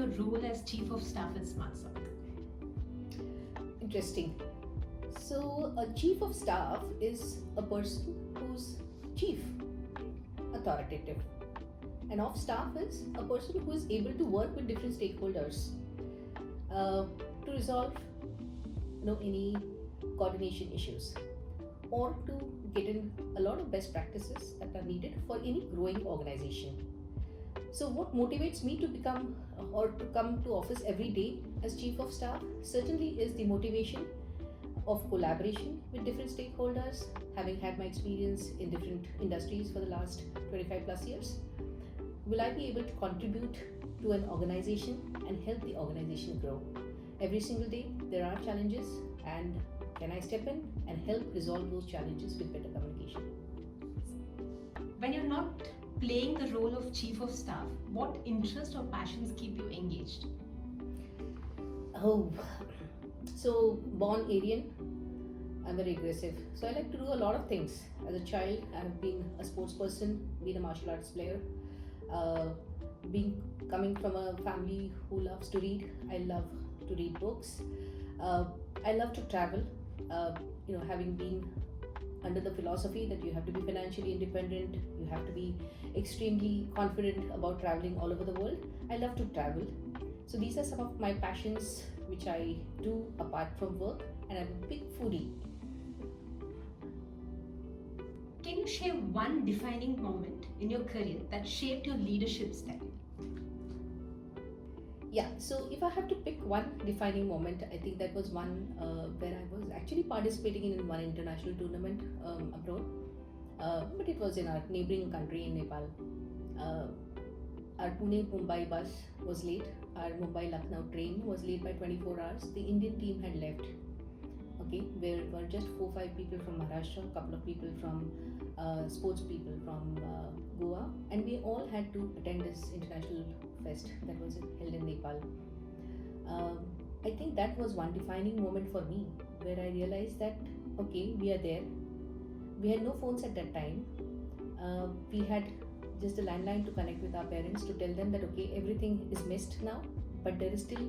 your role as Chief of Staff at SmartSoC? Interesting. So, a chief of staff is a person who's chief, authoritative. An of staff is a person who is able to work with different stakeholders to resolve any coordination issues or to get in a lot of best practices that are needed for any growing organization. So, what motivates me to become or to come to office every day as chief of staff certainly is the motivation of collaboration with different stakeholders, having had my experience in different industries for the last 25 plus years. Will I be able to contribute to an organization and help the organization grow? Every single day there are challenges, and can I step in and help resolve those challenges with better communication? When you're not playing the role of Chief of Staff, what interests or passions keep you engaged? Oh, so born Aryan, I'm very aggressive. So I like to do a lot of things. As a child, I have been a sports person, been a martial arts player. Coming from a family who loves to read, I love to read books. I love to travel. Having been under the philosophy that you have to be financially independent, you have to be extremely confident about traveling all over the world. I love to travel. So these are some of my passions which I do apart from work, and I'm a big foodie. Can you share one defining moment in your career that shaped your leadership style? Yeah, so if I have to pick one defining moment, I think that was one where I was actually participating in one international tournament abroad, but it was in our neighboring country in Nepal. Our Pune-Mumbai bus was late. Our Mumbai-Lucknow train was late by 24 hours. The Indian team had left. Okay, there were just 4-5 people from Maharashtra, a couple of people from sports people from Goa, and we all had to attend this international fest that was held in Nepal. I think that was one defining moment for me, where I realized that okay, we are there. We had no phones at that time. We had just a landline to connect with our parents to tell them that okay, everything is missed now, but there is still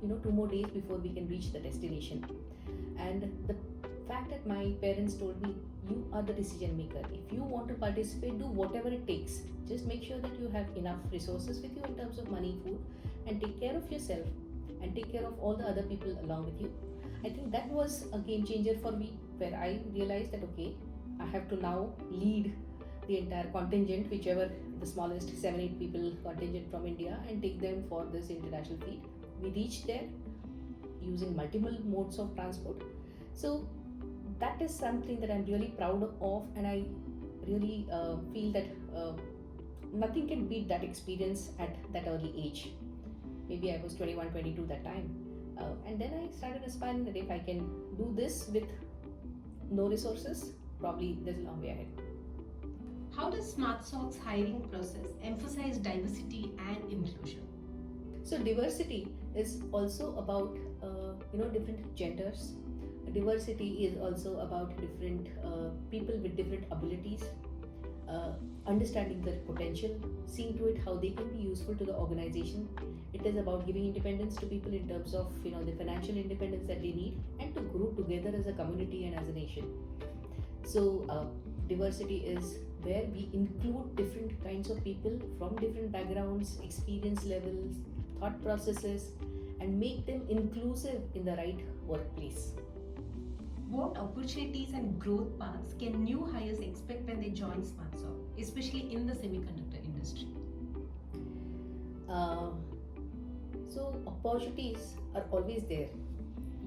2 more days before we can reach the destination. And the fact that my parents told me, you are the decision maker. If you want to participate, do whatever it takes. Just make sure that you have enough resources with you in terms of money, food, and take care of yourself and take care of all the other people along with you. I think that was a game changer for me, where I realized that okay, I have to now lead the entire contingent, whichever the smallest 7-8 people contingent from India, and take them for this international feed. We reached there using multiple modes of transport. So that is something that I'm really proud of, and I really feel that nothing can beat that experience at that early age. Maybe I was 21, 22 that time. And then I started aspiring that if I can do this with no resources, probably there's a long way ahead. How does SmartSoC's hiring process emphasize diversity and inclusion? So diversity is also about different genders. Diversity is also about different people with different abilities, understanding their potential, seeing to it how they can be useful to the organization. It is about giving independence to people in terms of the financial independence that they need, and to grow together as a community and as a nation. So diversity is where we include different kinds of people from different backgrounds, experience levels, thought processes, and make them inclusive in the right workplace. What opportunities and growth paths can new hires expect when they join SmartSoC, especially in the semiconductor industry? So opportunities are always there.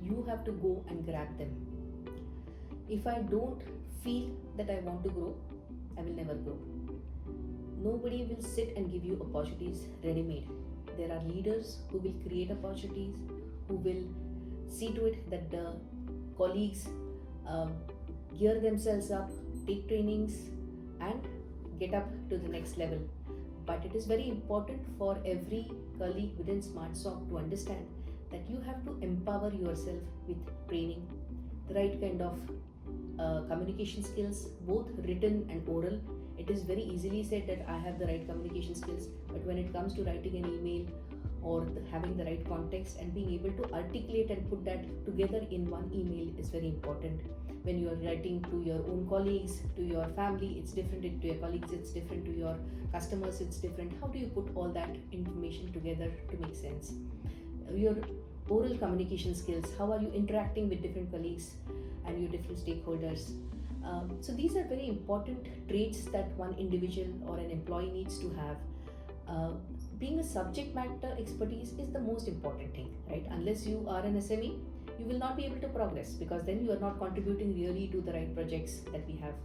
You have to go and grab them. If I don't feel that I want to grow, I will never grow. Nobody will sit and give you opportunities ready-made. There are leaders who will create opportunities, who will see to it that the colleagues gear themselves up, take trainings, and get up to the next level. But it is very important for every colleague within SmartSoC to understand that you have to empower yourself with training, the right kind of communication skills, both written and oral. It is very easily said that I have the right communication skills, but when it comes to writing an email or having the right context and being able to articulate and put that together in one email is very important. When you are writing to your own colleagues, to your family, it's different, to your colleagues, it's different, to your customers, it's different. How do you put all that information together to make sense? Your oral communication skills, how are you interacting with different colleagues and your different stakeholders? So these are very important traits that one individual or an employee needs to have. Being a subject matter expertise is the most important thing, right? Unless you are an SME, you will not be able to progress, because then you are not contributing really to the right projects that we have.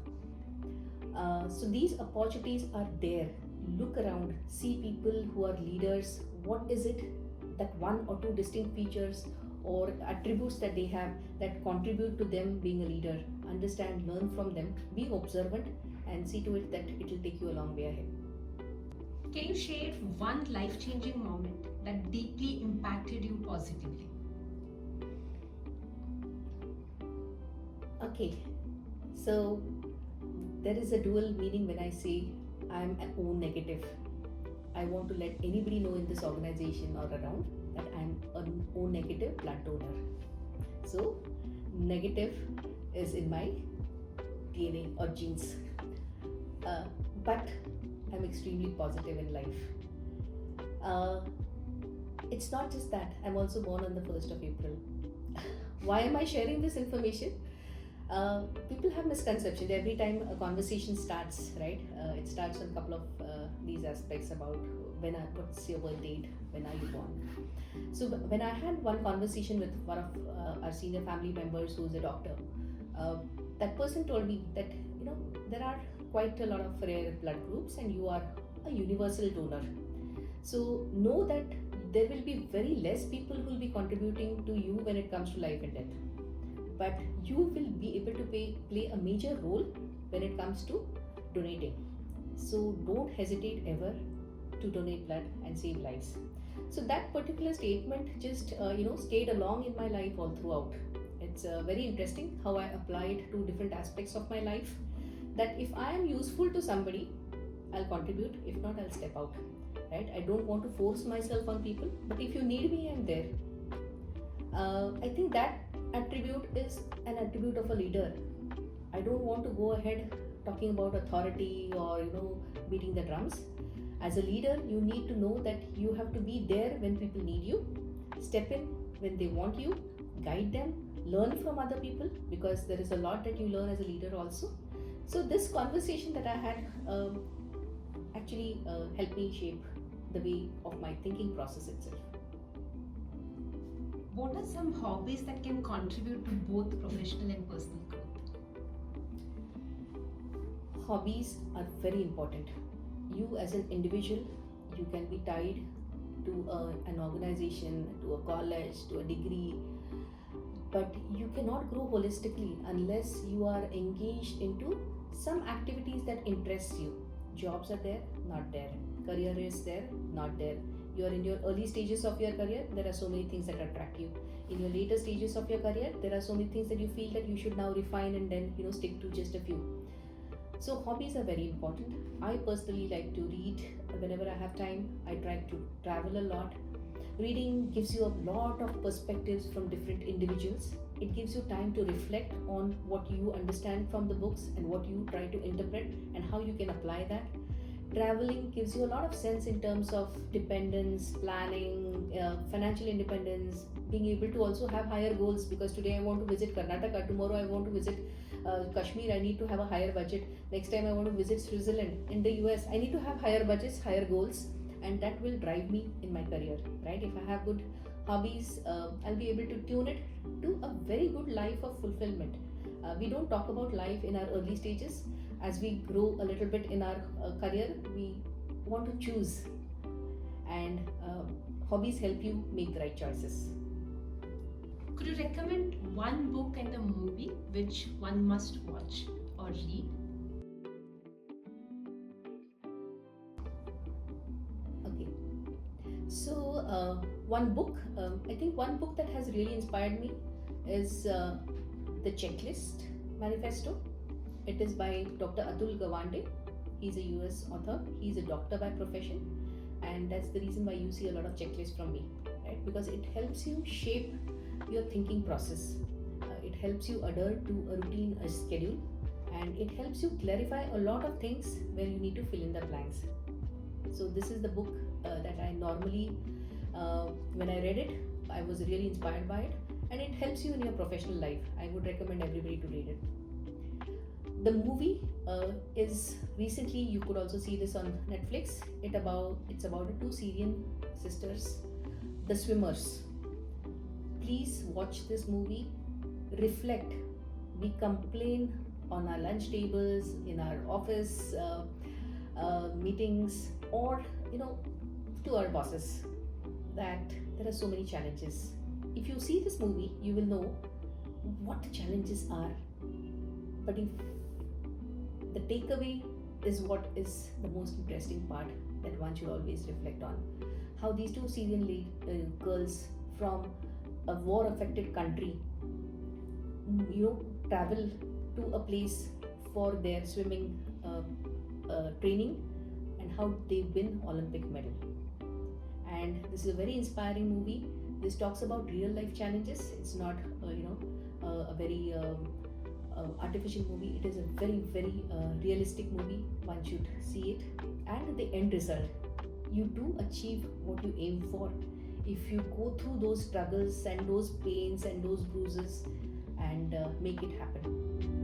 So these opportunities are there. Look around, see people who are leaders. What is it that one or two distinct features or attributes that they have that contribute to them being a leader? Understand, learn from them, be observant, and see to it that it will take you a long way ahead. Can you share one life-changing moment that deeply impacted you positively? Okay, so there is a dual meaning when I say I'm an O negative. I want to let anybody know in this organization or around that I'm an O negative blood donor. So, negative is in my DNA or genes. But I'm extremely positive in life. It's not just that, I'm also born on the 1st of April. Why am I sharing this information? People have misconceptions every time a conversation starts, right? It starts on a couple of these aspects about what's your birth date, when are you born. So when I had one conversation with one of our senior family members who's a doctor, that person told me that there are quite a lot of rare blood groups and you are a universal donor. So know that there will be very less people who will be contributing to you when it comes to life and death, but you will be able to play a major role when it comes to donating. So don't hesitate ever to donate blood and save lives. So that particular statement just stayed along in my life all throughout. It's very interesting how I applied to different aspects of my life, that if I am useful to somebody, I'll contribute. If not, I'll step out, right? I don't want to force myself on people, but if you need me, I'm there. I think that attribute is an attribute of a leader. I don't want to go ahead talking about authority or beating the drums. As a leader, you need to know that you have to be there when people need you, step in when they want you, guide them, learn from other people, because there is a lot that you learn as a leader also. So this conversation that I had actually helped me shape the way of my thinking process itself. What are some hobbies that can contribute to both professional and personal growth? Hobbies are very important. You as an individual, you can be tied to an organization, to a college, to a degree, but you cannot grow holistically unless you are engaged into some activities that interest you. Jobs are there, not there. Career is there, not there. You are in your early stages of your career, there are so many things that attract you. In your later stages of your career, there are so many things that you feel that you should now refine and then stick to just a few. So hobbies are very important. I personally like to read whenever I have time. I try to travel a lot. Reading gives you a lot of perspectives from different individuals. It gives you time to reflect on what you understand from the books and what you try to interpret and how you can apply that. Traveling gives you a lot of sense in terms of dependence, planning, financial independence, being able to also have higher goals, because today I want to visit Karnataka, tomorrow I want to visit Kashmir, I need to have a higher budget. Next time I want to visit Switzerland. In the US, I need to have higher budgets, higher goals, and that will drive me in my career, right? If I have good hobbies, I'll be able to tune it to a very good life of fulfillment. We don't talk about life in our early stages. As we grow a little bit in our career, we want to choose, and hobbies help you make the right choices. Could you recommend one book and a movie which one must watch or read? Okay, so one book, I think one book that has really inspired me is The Checklist Manifesto. It is by Dr. Atul Gawande. He's a US author. He's a doctor by profession, and that's the reason why you see a lot of checklists from me, right? Because it helps you shape your thinking process. It helps you adhere to a routine, a schedule, and it helps you clarify a lot of things where you need to fill in the blanks. So this is the book that I normally, when I read it, I was really inspired by it, and it helps you in your professional life. I would recommend everybody to read it. The movie is recently, you could also see this on Netflix. It's about the two Syrian sisters, the swimmers. Please watch this movie. Reflect. We complain on our lunch tables, in our office meetings, or to our bosses, that there are so many challenges. If you see this movie, you will know what the challenges are. But if the takeaway is what is the most interesting part that one should always reflect on, how these two Syrian girls from a war-affected country, travel to a place for their swimming training, and how they win Olympic medal. And this is a very inspiring movie. This talks about real life challenges. It's not a very artificial movie. It is a very very realistic movie. One should see it. And the end result, you do achieve what you aim for if you go through those struggles and those pains and those bruises and make it happen.